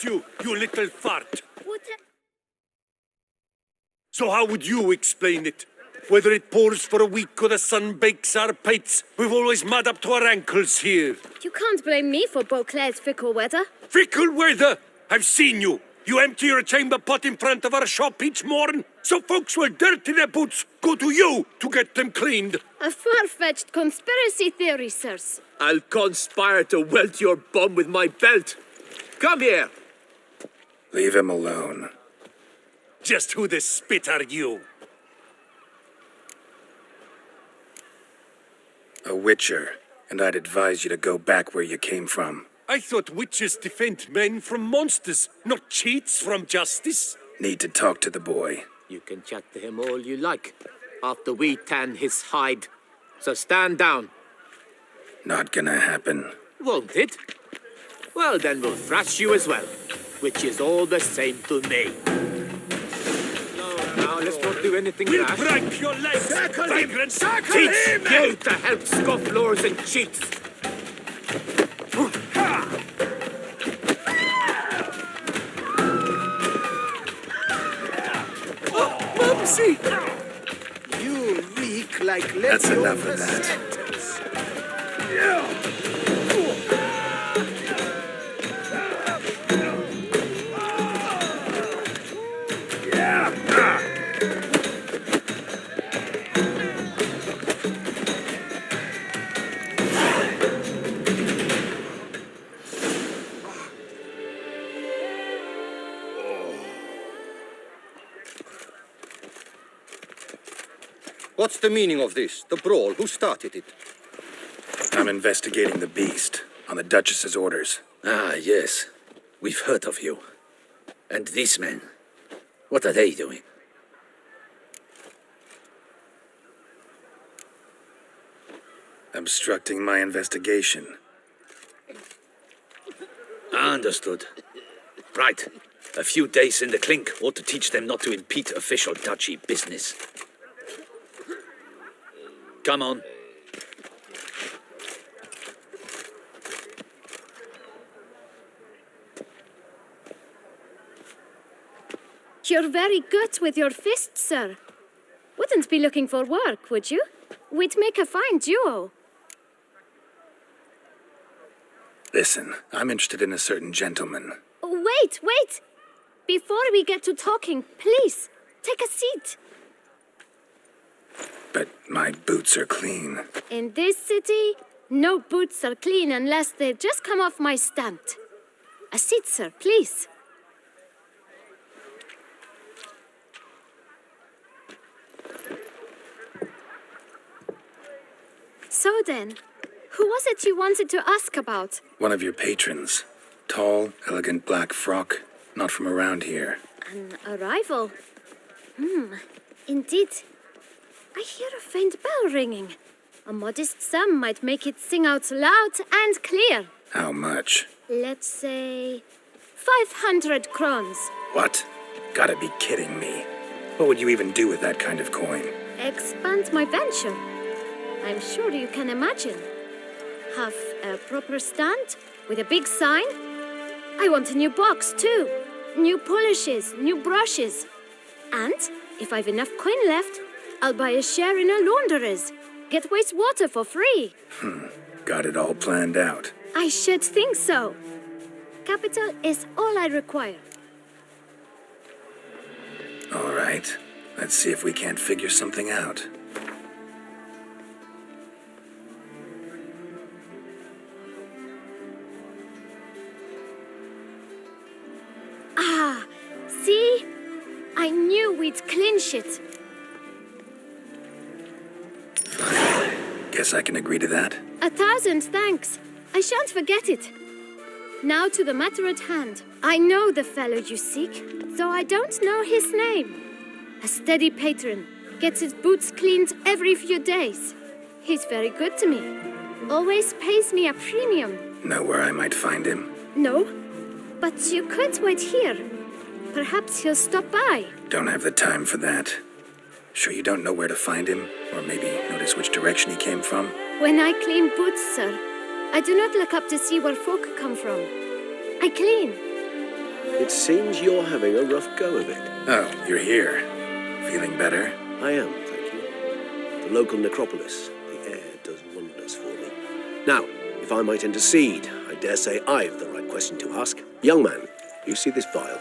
bless you, you little fart. What? So how would you explain it? Whether it pours for a week or the sun bakes our pates, we've always mud up to our ankles here. You can't blame me for Beauclair's fickle weather. Fickle weather! I've seen you. You empty your chamber pot in front of our shop each morn, so folks will dirty their boots, go to you to get them cleaned. A far-fetched conspiracy theory, sirs. I'll conspire to welt your bum with my belt. Come here. Leave him alone. Just who the spit are you? A witcher, and I'd advise you to go back where you came from. I thought witches defend men from monsters, not cheats from justice. Need to talk to the boy. You can chat to him all you like, after we tan his hide. So stand down. Not gonna happen. Won't it? Well, then we'll thrash you as well, which is all the same to me. Now, let's not do anything We'll rash. break your legs, vagrant! Teach you to help scofflaws and cheats. Mumsy! You reek like That's enough of leftover that. What's the meaning of this? The brawl? Who started it? I'm investigating the beast, on the Duchess's orders. Ah, yes. We've heard of you. And these men, what are they doing? Obstructing my investigation. Understood. Right. A few days in the clink ought to teach them not to impede official duchy business. Come on. You're very good with your fists, sir. Wouldn't be looking for work, would you? We'd make a fine duo. Listen, I'm interested in a certain gentleman. Wait, wait! Before we get to talking, please, take a seat. But my boots are clean. In this city, no boots are clean unless they just come off my stamp. A seat, sir, please. So then, who was it you wanted to ask about? One of your patrons. Tall, elegant black frock. Not from around here. An arrival? Indeed. I hear a faint bell ringing. A modest sum might make it sing out loud and clear. How much? Let's say 500 crowns. What? Gotta be kidding me. What would you even do with that kind of coin? Expand my venture. I'm sure you can imagine. Have a proper stand with a big sign. I want a new box too. New polishes, new brushes. And if I've enough coin left, I'll buy a share in a launderer's. Get wastewater for free. Got it all planned out. I should think so. Capital is all I require. All right. Let's see if we can't figure something out. Ah, see? I knew we'd clinch it. Guess I can agree to that. 1,000 thanks. I shan't forget it. Now to the matter at hand. I know the fellow you seek, though I don't know his name. A steady patron, gets his boots cleaned every few days. He's very good to me. Always pays me a premium. Know where I might find him? No, but you could wait here. Perhaps he'll stop by. Don't have the time for that. Sure you don't know where to find him? Or maybe notice which direction he came from? When I clean boots, sir, I do not look up to see where folk come from. I clean. It seems you're having a rough go of it. Oh, you're here. Feeling better? I am, thank you. The local necropolis. The air does wonders for me. Now, if I might intercede, I dare say I've the right question to ask. Young man, you see this vial?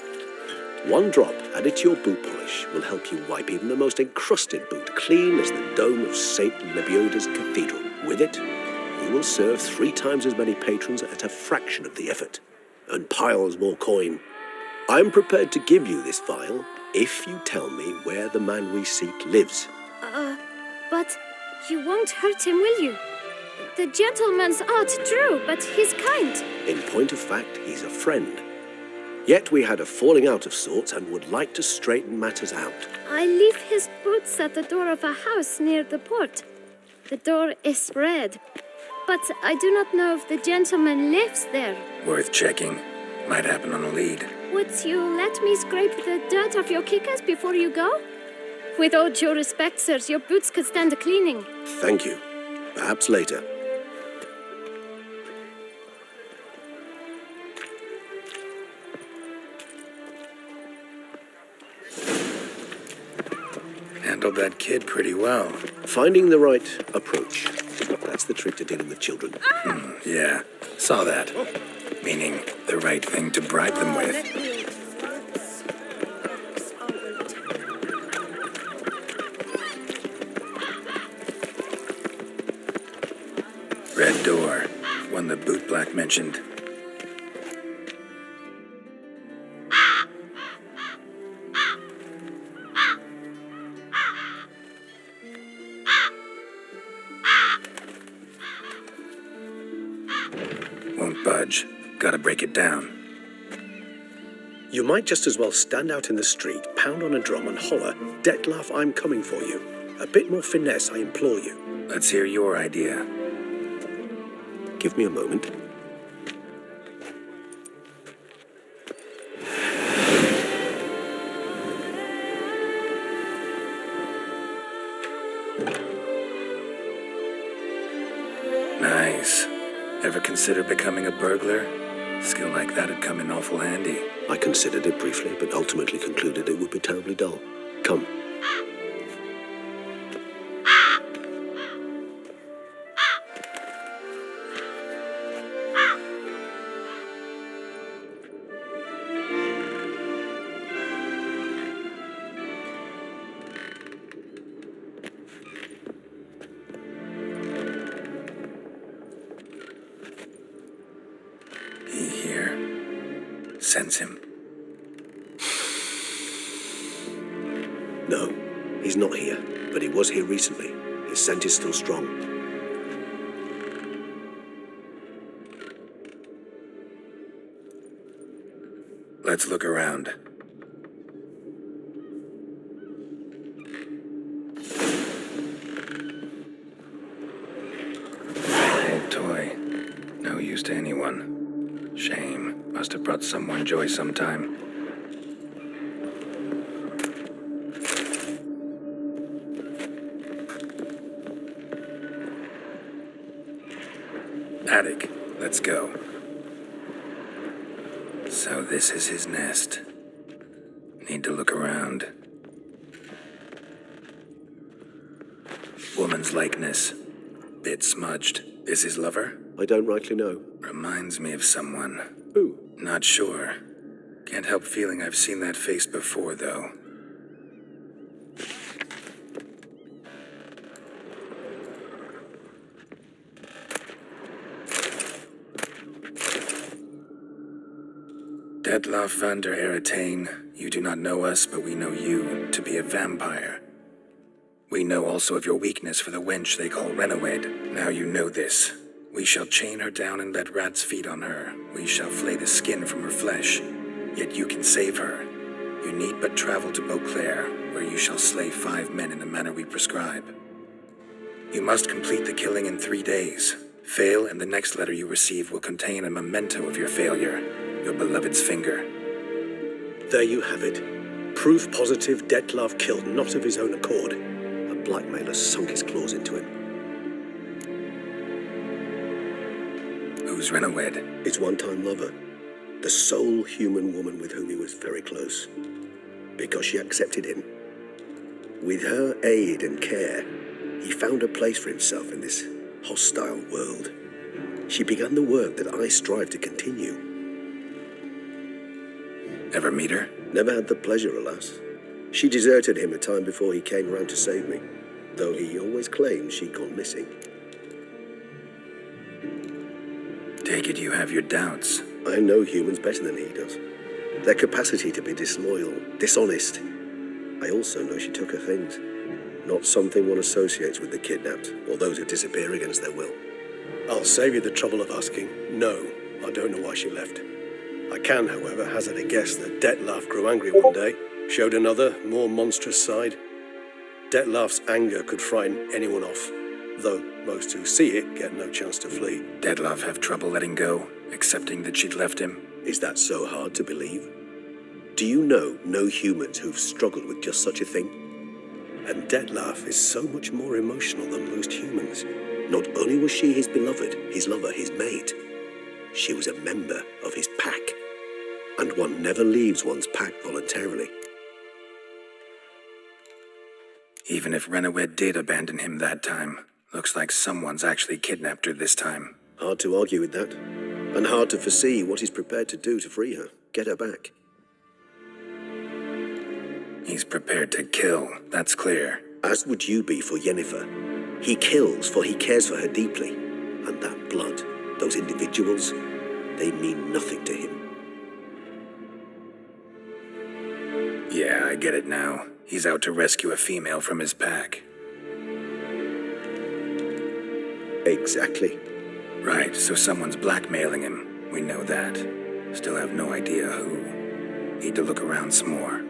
One drop added to your boot polish will help you wipe even the most encrusted boot clean as the dome of St. Lebioda's cathedral. With it, you will serve 3 times as many patrons at a fraction of the effort. Earn piles more coin. I'm prepared to give you this vial if you tell me where the man we seek lives. But you won't hurt him, will you? The gentleman's odd, true, but he's kind. In point of fact, he's a friend. Yet we had a falling out of sorts and would like to straighten matters out. I leave his boots at the door of a house near the port. The door is red, but I do not know if the gentleman lives there. Worth checking. Might happen on a lead. Would you let me scrape the dirt off your kickers before you go? With all due respect, sirs, your boots could stand a cleaning. Thank you. Perhaps later. Handled that kid pretty well. Finding the right approach. That's the trick to dealing with children. Yeah, saw that. Meaning, the right thing to bribe them with. Red door. One the boot black mentioned. Won't budge. Gotta break it down. You might just as well stand out in the street, pound on a drum and holler, "Detlef, I'm coming for you." A bit more finesse, I implore you. Let's hear your idea. Give me a moment. Nice. Ever consider becoming a burglar? Skill like that'd come in awful handy. I considered it briefly, but ultimately concluded it would be terribly dull. Come. He here? Sense him. No, he's not here, but he was here recently. His scent is still strong. Let's look around. Old toy. No use to anyone. Shame. Must have brought someone joy sometime. Attic. Let's go. So this is his nest. Need to look around. Woman's likeness. Bit smudged. Is his lover? I don't rightly know. Reminds me of someone. Who? Not sure. Can't help feeling I've seen that face before, though. Detlef van der Eretain, you do not know us, but we know you to be a vampire. We know also of your weakness for the wench they call Renawed. Now you know this. We shall chain her down and let rats feed on her. We shall flay the skin from her flesh. Yet you can save her. You need but travel to Beauclair, where you shall slay 5 men in the manner we prescribe. You must complete the killing in 3 days. Fail, and the next letter you receive will contain a memento of your failure. Your beloved's finger. There you have it. Proof positive Detlef killed not of his own accord. A blackmailer sunk his claws into him. Who's Renawed? His one-time lover. the sole human woman with whom he was very close, because she accepted him. With her aid and care, he found a place for himself in this hostile world. She began the work that I strive to continue. Ever meet her? Never had the pleasure, alas. She deserted him a time before he came round to save me, though he always claimed she'd gone missing. Take it you have your doubts. I know humans better than he does. Their capacity to be disloyal, dishonest. I also know she took her things. Not something one associates with the kidnapped, or those who disappear against their will. I'll save you the trouble of asking. No, I don't know why she left. I can, however, hazard a guess that Dettlaff grew angry one day, showed another, more monstrous side. Dettlaff's anger could frighten anyone off, though most who see it get no chance to flee. Dettlaff have trouble letting go, accepting that she'd left him. Is that so hard to believe? Do you know no humans who've struggled with just such a thing? And Dettlaff is so much more emotional than most humans. Not only was she his beloved, his lover, his mate, she was a member of his pack. And one never leaves one's pack voluntarily. Even if Renawed did abandon him that time, looks like someone's actually kidnapped her this time. Hard to argue with that. And hard to foresee what he's prepared to do to free her, get her back. He's prepared to kill, that's clear. As would you be for Yennefer. He kills for he cares for her deeply. And that blood, those individuals, they mean nothing to him. Yeah, I get it now. He's out to rescue a female from his pack. Exactly. Right, so someone's blackmailing him. We know that. Still have no idea who. Need to look around some more.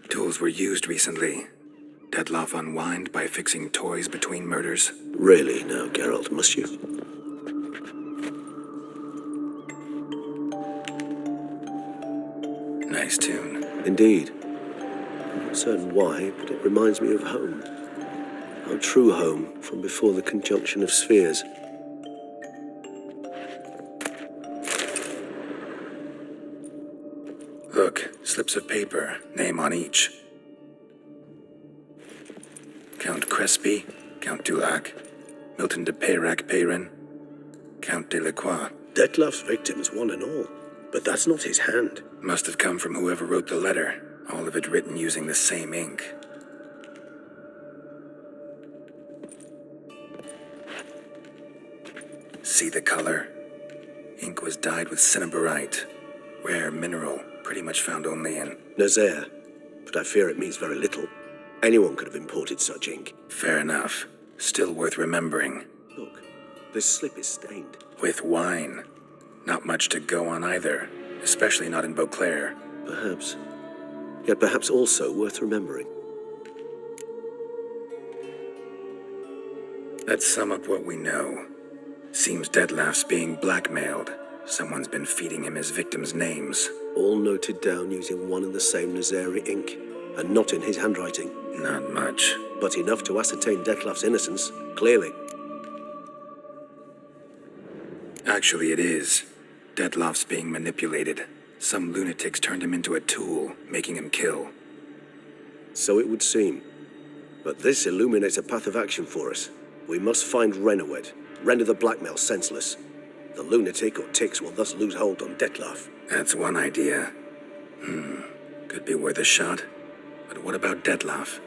Tools were used recently. Dettlaff unwind by fixing toys between murders. Really now, Geralt, must you? Nice tune. Indeed. I'm not certain why, but it reminds me of home. Our true home from before the conjunction of spheres. Look, slips of paper, name on each. Count Crespi, Count Dulac, Milton de Peyrac Peyrin, Count de Lacroix. Dettlaff's victims, one and all. But that's not his hand. Must have come from whoever wrote the letter, all of it written using the same ink. See the color? Ink was dyed with cinnabarite, rare mineral, pretty much found only in... Nazaire, but I fear it means very little. Anyone could have imported such ink. Fair enough. Still worth remembering. Look, this slip is stained. With wine. Not much to go on either, especially not in Beauclair. Perhaps. Yet perhaps also worth remembering. Let's sum up what we know. Seems Dettlaff's being blackmailed. Someone's been feeding him his victims' names. All noted down using one and the same Nazaire ink, and not in his handwriting. Not much. But enough to ascertain Dettlaff's innocence, clearly. Actually, it is. Dettlaff's being manipulated. Some lunatics turned him into a tool, making him kill. So it would seem. But this illuminates a path of action for us. We must find Renawed, render the blackmail senseless. The lunatic or ticks will thus lose hold on Dettlaff. That's one idea. Could be worth a shot. But what about Dettlaff?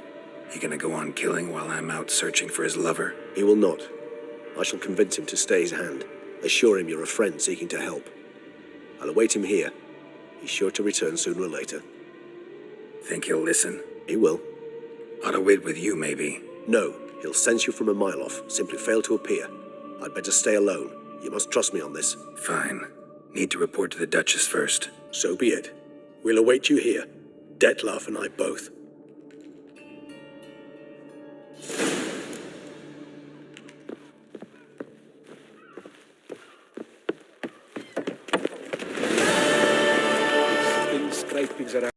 He gonna go on killing while I'm out searching for his lover? He will not. I shall convince him to stay his hand. Assure him you're a friend seeking to help. I'll await him here. He's sure to return sooner or later. Think he'll listen? He will. Ought to wait with you, maybe. No, he'll sense you from a mile off. Simply fail to appear. I'd better stay alone. You must trust me on this. Fine. Need to report to the Duchess first. So be it. We'll await you here. Dettlaff and I both. Scrapings around.